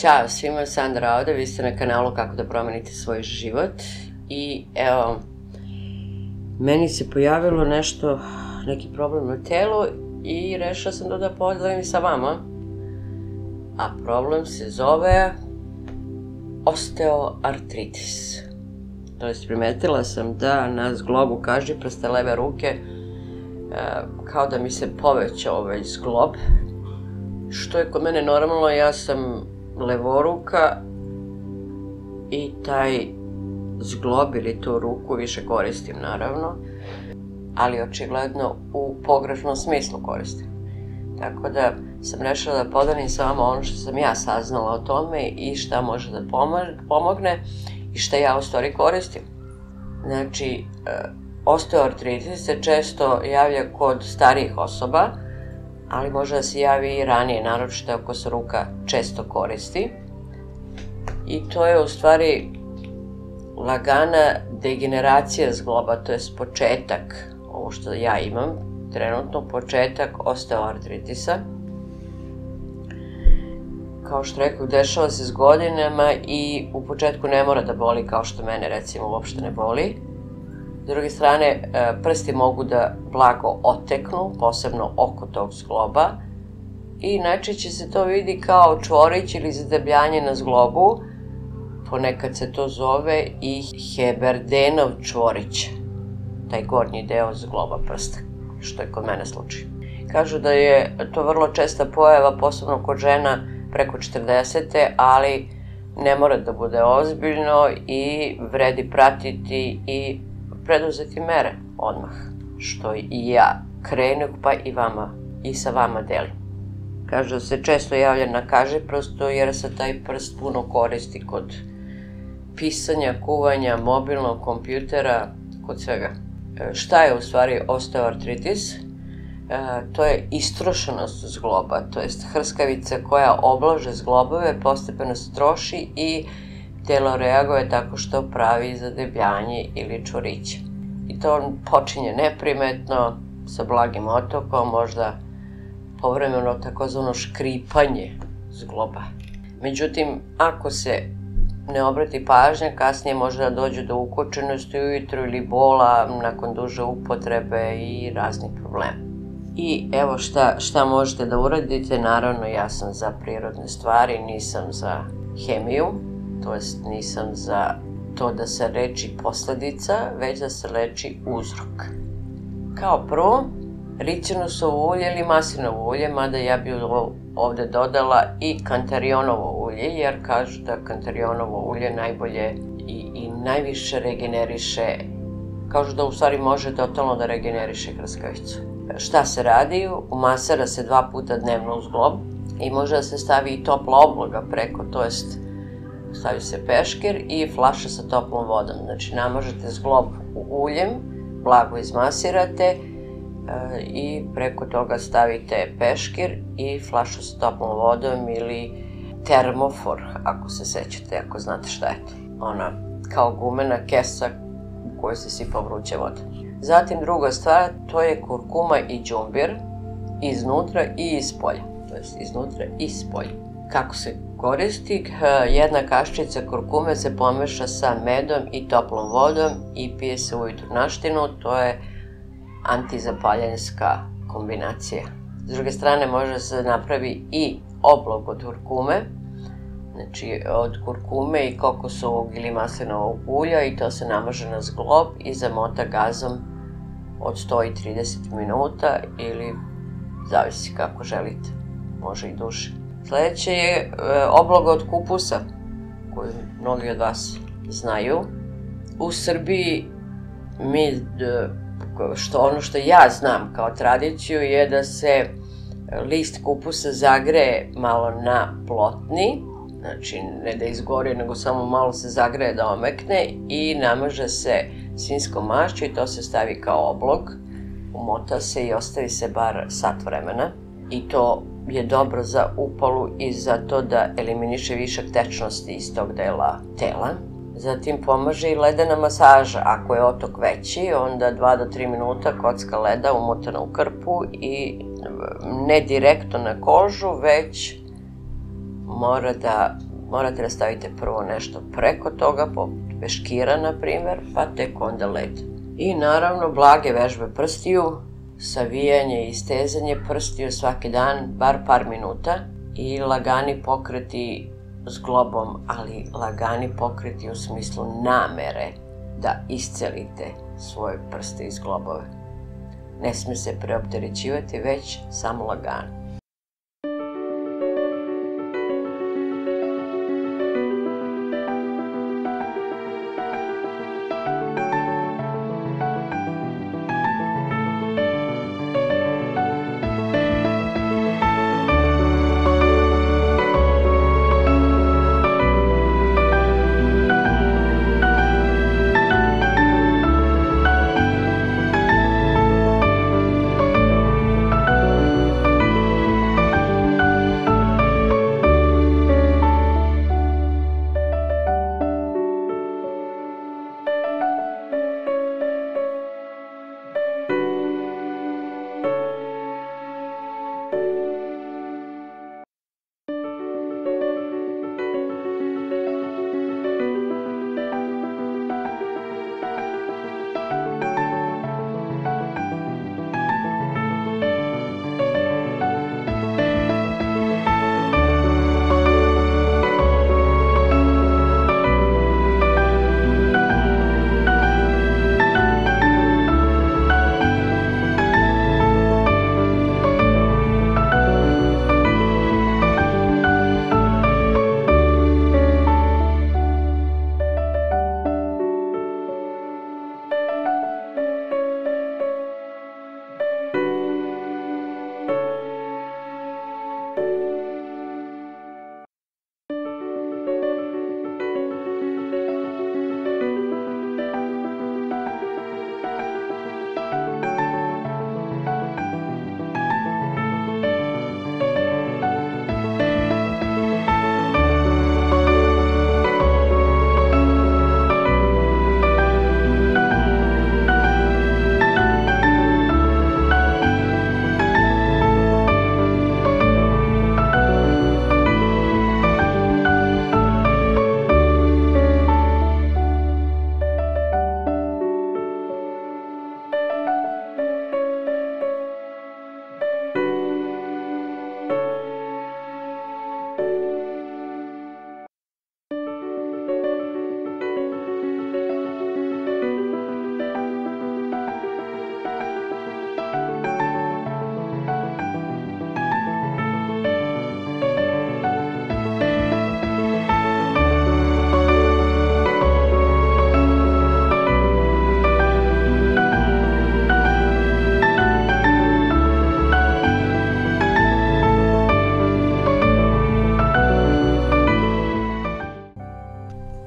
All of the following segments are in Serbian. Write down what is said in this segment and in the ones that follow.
Ćao svima, Sandra ovde, vi ste na kanalu Kako da promenite svoj život i evo, meni se pojavilo neki problem na telu i rešila sam da podelim sa vama, a problem se zove osteoartritis. To jest, primetila sam da na zglobu kažiprsta leve ruke kao da mi se povećao već zglob, što je kod mene normalno. Ja sam levoruka i taj zglob ili tu ruku više koristim, naravno, ali očigledno u pogrešnom smislu koristim. Tako da sam rešila da podelim sa vama ono što sam ja saznala o tome i šta može da pomogne i šta ja u stvari koristim. Znači, osteoartritis se često javlja kod starijih osoba, ali može da se javi i ranije, naročito ako se ruka često koristi. I to je u stvari lagana degeneracija zgloba, to je početak, ovo što ja imam, trenutno početak osteoartritisa. Kao što rekao, dešava se s godinama i u početku ne mora da boli kao što mene recimo uopšte ne boli. S druge strane, prsti mogu da blago oteknu, posebno oko tog zgloba, i najčešće se to vidi kao čvorić ili zadebljanje na zglobu. Ponekad se to zove i Heberdenov čvorić, taj gornji deo zgloba prsta, što je kod mene slučaj. Kažu da je to vrlo česta pojava, posebno kod žena preko 40. ali ne mora da bude ozbiljno i vredi pratiti i preduzeti mere odmah, što i ja krenem pa i sa vama delim. Kažu da se često javlja na kažiprstu jer se taj prst puno koristi kod pisanja, kuvanja, mobilnog kompjutera, kod svega. Šta je u stvari osteoartritis? To je istrošenost zgloba, to jest hrskavica koja oblaže zglobove, postepeno se troši i telo reaguje tako što pravi zadebljanje ili čvoriće. I to počinje neprimetno, sa blagim otokom, možda povremeno takozvano škripanje zgloba. Međutim, ako se ne obrati pažnja, kasnije može da dođe do ukočenosti ujutru ili bola nakon duže upotrebe i raznih problema. I evo šta možete da uradite. Naravno, ja sam za prirodne stvari, nisam za hemiju, to jest nisam za to da se leči posledica, već da se leči uzrok. Kao prvo, ricenusovo ulje ili maslinovo ulje, mada ja bih ovde dodala i kantarionovo ulje, jer kažu da kantarionovo ulje najbolje i najviše regeneriše, kažu da u stvari može totalno da regeneriše hrskavicu. Šta se radi? Umasara se 2 puta dnevno u zglob i može da se stavi i topla obloga preko, to jest stavi se peškir i flaša sa toplom vodom. Znači, namažete zglob uljem, blago izmasirate i preko toga stavite peškir i flašu sa toplom vodom ili termofor, ako se sećate, ako znate šta je to. Ona kao gumena kesa u kojoj se sipa vruća voda. Zatim druga stvar, to je kurkuma i đumbir iznutra i ispolja, to jest iznutra i ispolja. Kako se koristi? Jedna kaščica kurkume se pomeša sa medom i toplom vodom i pije se ujutru naštinu, to je antizapaljenska kombinacija. S druge strane, može se napravi i oblog od kurkume, znači od kurkume i kokosovog ili maslinovog ulja, i to se namaže na zglob i zamota gazom od 130 minuta ili zavisi kako želite, može i duže. Sledeće je obloga od kupusa, koju mnogi od vas znaju. U Srbiji ono što ja znam kao tradiciju je da se list kupusa zagreje malo na plotni, znači ne da izgori, nego samo malo se zagreje da omekne i namaže se svinjskom mašću i to se stavi kao oblog, umota se i ostavi se bar sat vremena. I to je dobro za upalu i za to da eliminiše višak tečnosti iz tog dela tela. Zatim pomaže i ledena masaža. Ako je otok veći, onda 2 do 3 minuta kocka leda umotana u krpu i ne direktno na kožu, već mora da morate da stavite prvo nešto preko toga, poput peškira na primjer, pa tek onda led. I naravno blage vežbe prstiju, savijanje i stezanje prstiju svaki dan, bar par minuta, i lagani pokreti zglobom, ali lagani pokreti u smislu namere da iscelite svoje prste i zglobove. Ne sme se preopterećivati, već samo lagano.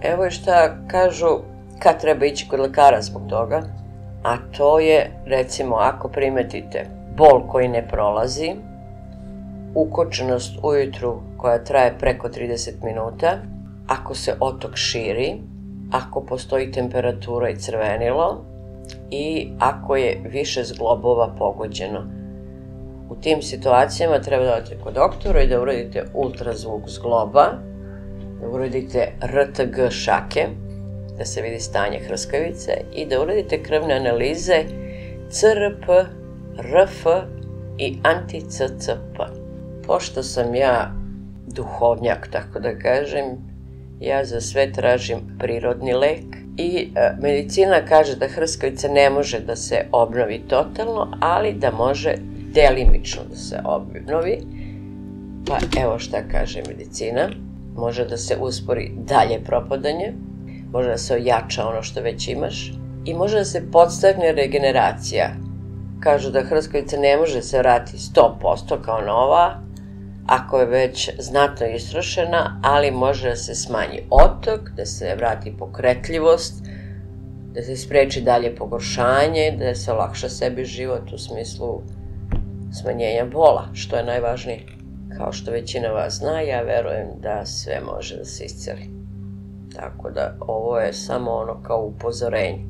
Evo je šta kažu kad treba ići kod lekara zbog toga, a to je, recimo, ako primetite bol koji ne prolazi, ukočenost ujutru koja traje preko 30 minuta, ako se otok širi, ako postoji temperatura i crvenilo i ako je više zglobova pogođeno. U tim situacijama treba da odete kod doktora i da uradite ultrazvuk zgloba, da uradite RTG šake, da se vidi stanje hrskavice i da uradite krvne analize CRP, RF i anti-CCP. Pošto sam ja duhovnjak, tako da kažem, ja za sve tražim prirodni lek i medicina kaže da hrskavica ne može da se obnovi totalno, ali da može delimično da se obnovi. Pa evo šta kaže medicina. Može da se uspori dalje propadanje, može da se ojača ono što već imaš i može da se podstakne regeneracija. Kažu da hrskavica ne može se vratiti 100% kao nova, ako je već znatno istrošena, ali može da se smanji otok, da se vrati pokretljivost, da se spreči dalje pogoršanje, da se olakša sebi život u smislu smanjenja bola, što je najvažnije. Kao što većina vas zna, ja verujem da sve može da se isceli. Tako da ovo je samo ono kao upozorenje.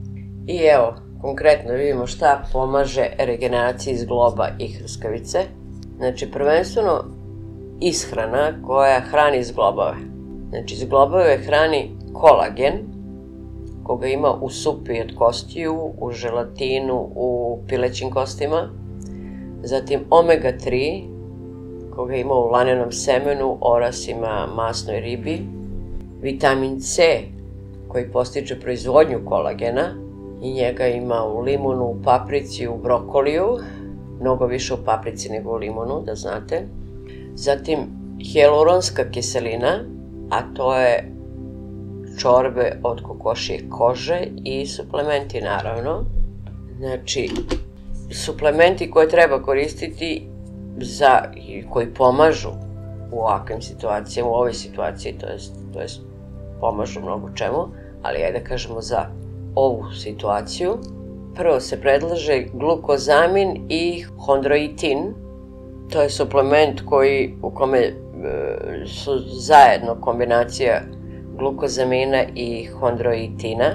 I evo, konkretno vidimo šta pomaže regeneraciji zgloba i hrskavice. Znači, prvenstveno ishrana koja hrani zglobove. Znači, zglobove hrani kolagen, koga ima u supi od kostiju, u želatinu, u pilećim kostima. Zatim omega 3, koga ima u lanenom semenu, orasima, masnoj ribi. Vitamin C, koji postiče proizvodnju kolagena, i njega ima u limunu, u paprici, u brokoliju, mnogo više u paprici nego u limunu, da znate. Zatim hijaluronska kiselina, a to je čorbe od kokošije kože i suplementi, naravno. Znači, suplementi koje treba koristiti koji pomažu u ovakvim situacijama, u ovoj situaciji, to jest pomažu mnogo čemu, ali ajde da kažemo za ovu situaciju. Prvo se predlaže glukozamin i hondroitin. To je suplement u kome su zajedno kombinacija glukozamina i hondroitina.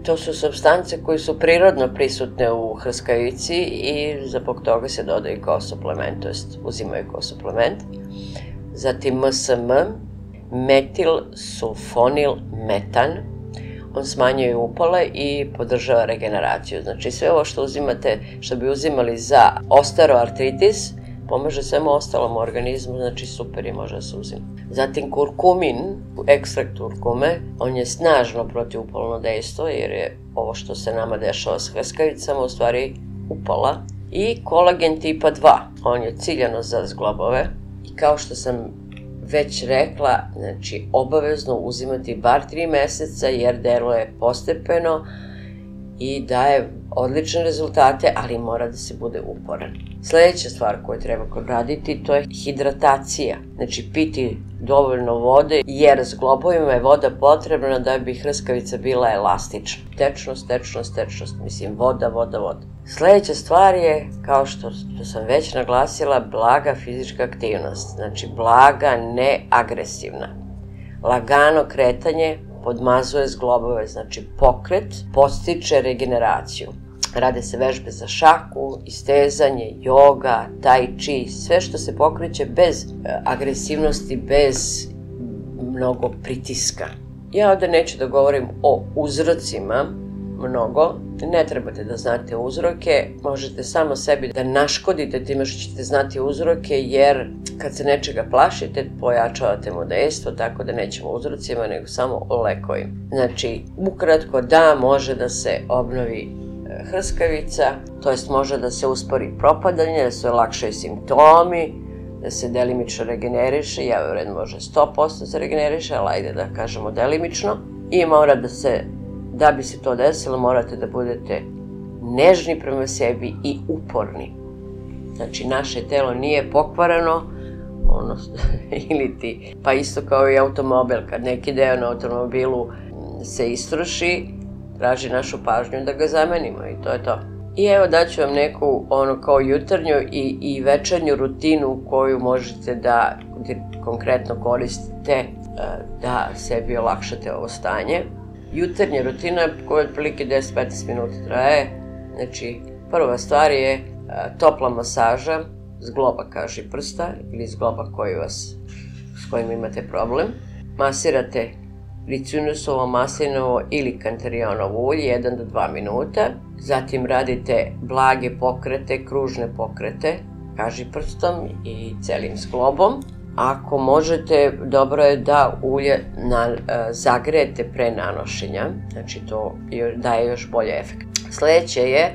To su supstance koje su prirodno prisutne u hrskavici i zbog toga se dodaju kao suplement, to jest uzimaju kao suplement. Zatim MSM, metilsulfonil metan. On smanjuje upale i podržava regeneraciju. Znači, sve ovo što uzimate, što bi uzimali za osteoartritis, pomaže svemu ostalom organizmu, znači super je, može da se uzima. Zatim kurkumin, ekstrakt kurkume, on je snažno protivupalno dejstvo, jer je ovo što se nama dešava s hrskavicama u stvari upala. I kolagen tipa 2, on je ciljano za zglobove i kao što sam već rekla, znači obavezno uzimati bar 3 meseca jer deluje postepeno i daje odlične rezultate, ali mora da se bude uporan. Sledeća stvar koju treba raditi, to je hidratacija. Znači piti dovoljno vode, jer zglobovima je voda potrebna da bi hrskavica bila elastična. Tečnost, mislim voda. Sledeća stvar je, kao što sam već naglasila, blaga fizička aktivnost. Znači blaga, neagresivna. Lagano kretanje podmazuje zglobove, znači pokret podstiče regeneraciju. Rade se vežbe za šaku, istezanje, joga, tai chi, sve što se pokreće bez agresivnosti, bez mnogo pritiska. Ja ovde neću da govorim o uzrocima mnogo, ne trebate da znate uzroke, možete samo sebi da naškodite time što ćete znati uzroke, jer kad se nečega plašite, pojačavate mu dejstvo, tako da nećemo o uzrocima, nego samo o lekovima. Znači, ukratko, da, može da se obnovi hrskavica, to jest može da se uspori propadanje, da se olakšaju simptomi, da se delimično regeneriše, javovred može 100% se regeneriše, ali ajde da kažemo delimično, i mora da bi se to desilo, morate da budete nežni prema sebi i uporni. Znači, naše telo nije pokvareno, pa isto kao i automobil, kad neki deo na automobilu se istroši, traži našu pažnju da ga zamenimo i to je to. I evo daću vam neku kao jutarnju i večernju rutinu koju možete da konkretno koristite da sebi olakšate ovo stanje. Jutarnja rutina koja otprilike 10-15 minuta traje. Znači, prva stvar je topla masaža zgloba kažiprsta ili zgloba s kojim imate problem. Masirate ricinusovo, maslinovo ili kantarionovo ulje 1 do 2 minuta. Zatim radite blage pokrete, kružne pokrete kažiprstom i celim zglobom. Ako možete, dobro je da ulje zagrejete pre nanošenja, znači to daje još bolje efekt. Sledeće je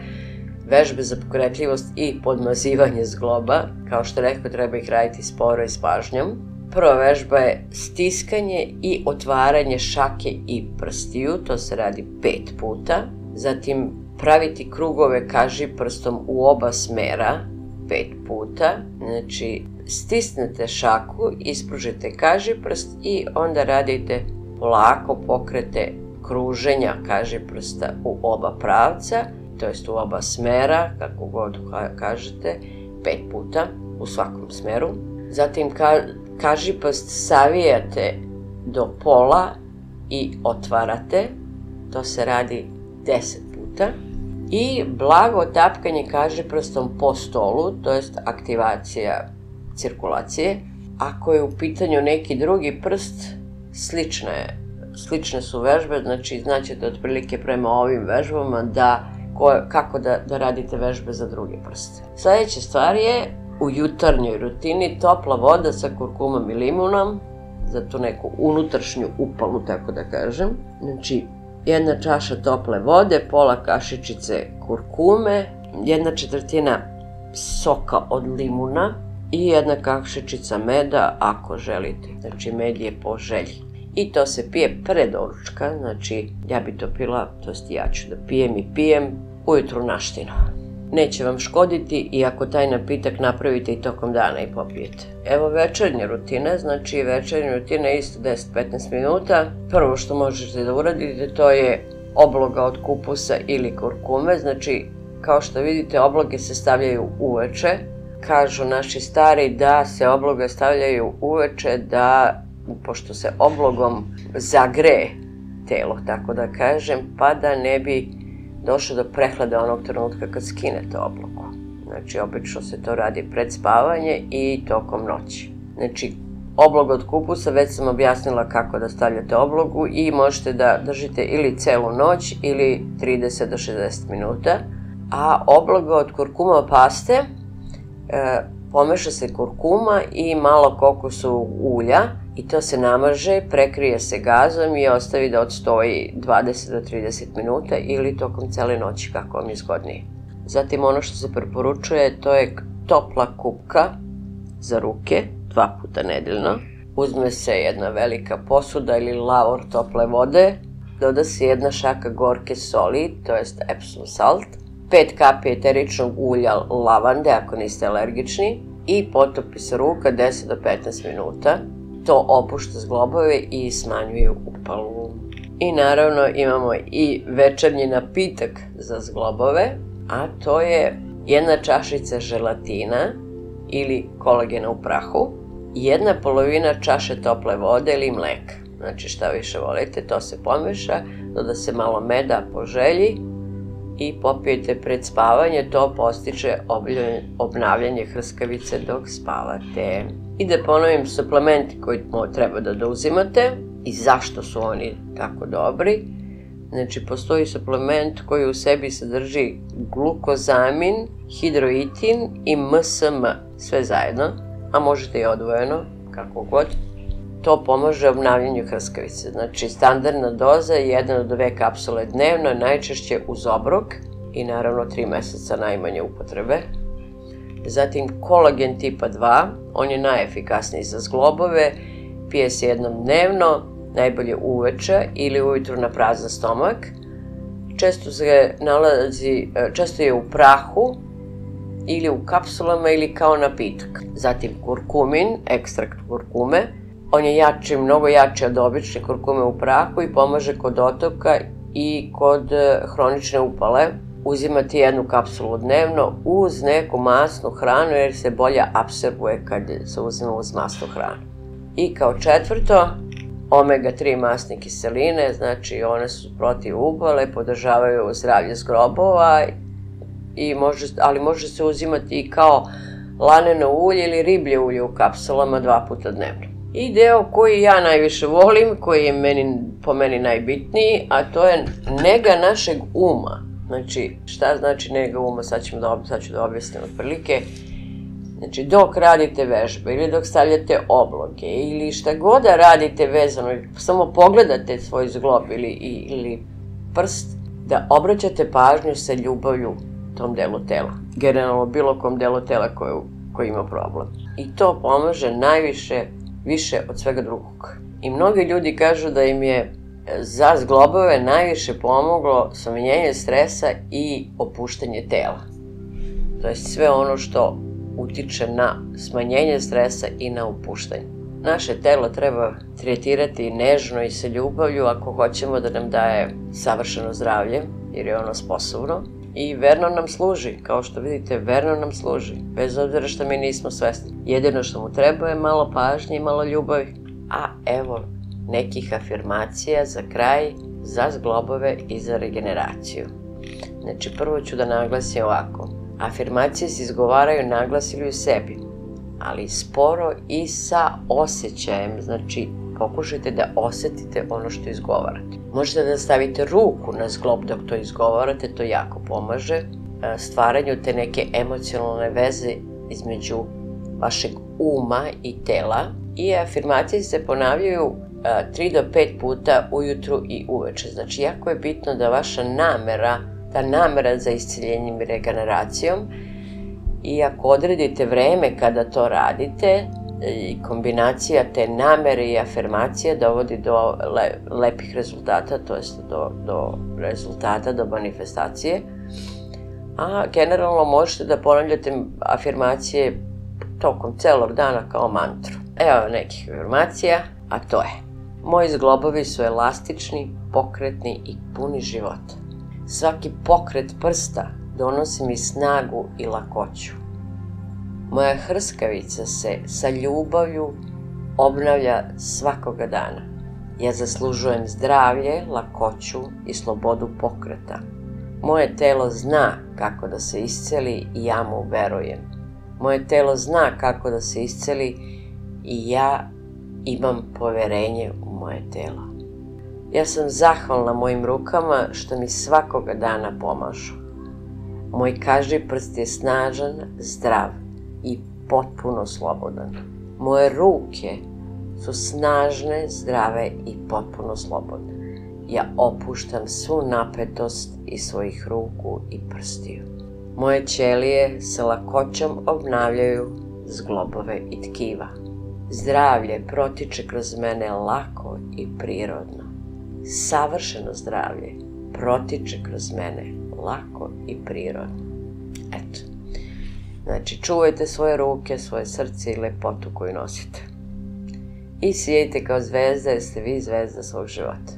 vežbe za pokretljivost i podmazivanje zgloba. Kao što rekao, treba ih raditi sporo i s pažnjom. Prva vežba je stiskanje i otvaranje šake i prstiju, to se radi 5 puta. Zatim praviti krugove kažiprstom u oba smera 5 puta. Znači, stisnete šaku, ispružite kažiprst i onda radite polako pokrete kruženja kažiprsta u oba pravca, to jest u oba smera, kako god kažete, 5 puta u svakom smeru. Zatim kažiprst savijate do pola i otvarate, to se radi 10 puta. I blago tapkanje kažiprstom po stolu, to jest aktivacija cirkulacije. Ako je u pitanju neki drugi prst, slične su vežbe, znači znaćete otprilike prema ovim vežbama kako da radite vežbe za druge prste. Sljedeća stvar je u jutarnjoj rutini topla voda sa kurkumom i limunom, za tu neku unutrašnju upalu, tako da kažem. Znači, 1 čaša tople vode, pola kašičice kurkume, 1/4 soka od limuna i 1 kašičica meda ako želite. Znači, med je po želji. I to se pije pre doručka, znači ja bi to pila, to jest ja ću da pijem ujutru naštinu. Neće vam škoditi i ako taj napitak napravite i tokom dana i popijete. Evo večernje rutine, znači večernje rutine isto 10-15 minuta. Prvo što možete da uradite to je obloga od kupusa ili kurkume, znači kao što vidite obloge se stavljaju uveče. Kažu naši stari da se obloge stavljaju uveče pošto se oblogom zagreje telo, tako da kažem, pa da ne bi došlo do prehlada onog trenutka kad skinete oblogu. Znači, obično se to radi pred spavanje i tokom noći. Znači, obloga od kupusa, već sam objasnila kako da stavljate oblogu i možete da držite ili celu noć ili 30 do 60 minuta. A obloga od kurkuma paste, pomeša se kurkuma i malo kokosu ulja i to se namaže, prekrije se gazom i ostavi da odstoji 20 do 30 minuta ili tokom cele noći, kako vam je zgodnije. Zatim ono što se preporučuje, to je topla kupka za ruke, 2 puta nedeljno. Uzme se jedna velika posuda ili lavor tople vode, doda se 1 šaka gorke soli, to jest Epsom salt, 5 kapi eteričnog ulja lavande ako niste alergični i potopi se ruka 10 do 15 minuta. To opušta zglobove i smanjuje upalu. I naravno imamo i večernji napitak za zglobove, a to je 1 čašica želatina ili kolagena u prahu, 1/2 čaše tople vode ili mleka. Znači šta više volite, to se pomeša, doda se malo meda po želji i popijete pred spavanje, to postiče obnavljanje hrskavice dok spavate. I da ponovim suplementi koji treba da uzimate i zašto su oni tako dobri. Znači, postoji suplement koji u sebi sadrži glukozamin, hidroitin i MSM, sve zajedno, a možete i odvojeno, kako god. To pomaže obnavljanju hrskavice. Znači, standardna doza je 1 do 2 kapsule dnevno, najčešće uz obrok i naravno 3 meseca najmanje upotrebe. Zatim, kolagen tipa 2, on je najefikasniji za zglobove, pije se jednom dnevno, najbolje uveče ili ujutru na prazan stomak. Često je u prahu ili u kapsulama ili kao napitak. Zatim, kurkumin, ekstrakt kurkume, on je mnogo jači od obične kurkume u prahu i pomaže kod otoka i kod hronične upale. Uzimati 1 kapsulu dnevno uz neku masnu hranu jer se bolje apsorbuje kad se uzima uz masnu hranu. I kao četvrto, omega-3 masne kiseline, znači one su protiv upale, podržavaju zdravlje zglobova, ali može se uzimati i kao laneno ulje ili riblje ulje u kapsulama 2 puta dnevno. I deo koji ja najviše volim, koji je po meni najbitniji, a to je nega našeg uma. Znači, šta znači nega uma, sad ću da objasnim otprilike. Znači, dok radite vežbe ili dok stavljate obloge ili šta god da radite vezano, samo pogledate svoj zglob ili prst, da obraćate pažnju sa ljubavlju tom delu tela. Generalno bilo kom delu tela koji ima problem. I to pomaže više od svega drugog. I mnogi ljudi kažu da im je za zglobove najviše pomoglo smanjenje stresa i opuštanje tela. To je sve ono što utiče na smanjenje stresa i na opuštanje. Naše telo treba tretirati nežno i sa ljubavlju ako hoćemo da nam daje savršeno zdravlje, jer je ono sposobno. I verno nam služi, kao što vidite, verno nam služi, bez obzira što mi nismo svesni. Jedino što mu treba je malo pažnje i malo ljubavi. A evo nekih afirmacija za kraj, za zglobove i za regeneraciju. Znači, prvo ću da naglasim ovako. Afirmacije se izgovaraju naglas ili u sebi, ali sporo i sa osjećajem, znači pokušajte da osetite ono što izgovarate. Možete da stavite ruku na zglob dok to izgovarate, to jako pomaže stvaranju te neke emocionalne veze između vašeg uma i tela. I afirmacije se ponavljaju 3 do 5 puta ujutru i uveče. Znači, jako je bitno da vaša namera, ta namera za isceljenjem i regeneracijom, i ako odredite vreme kada to radite, kombinacija te namere i afirmacije dovodi do lepih rezultata, to jest do rezultata, do manifestacije. A generalno možete da ponavljate afirmacije tokom celog dana kao mantru. Evo nekih afirmacija, a to je: moji zglobovi su elastični, pokretni i puni života. Svaki pokret prsta donosi mi snagu i lakoću. Moja hrskavica se sa ljubavlju obnavlja svakoga dana. Ja zaslužujem zdravlje, lakoću i slobodu pokreta. Moje telo zna kako da se isceli i ja mu verujem. Moje telo zna kako da se isceli i ja imam poverenje u moje telo. Ja sam zahvalna mojim rukama što mi svakoga dana pomažu. Moj kažiprst je snažan, zdrav i potpuno slobodan. Moje ruke su snažne, zdrave i potpuno slobodne. Ja opuštam svu napetost iz svojih ruku i prstiju. Moje ćelije sa lakoćom obnavljaju zglobove i tkiva. Zdravlje protiče kroz mene lako i prirodno. Savršeno zdravlje protiče kroz mene lako i prirodno. Eto. Znači, čuvajte svoje ruke, svoje srce i lepotu koju nosite. I sijajte kao zvezda, jer ste vi zvezda svog života.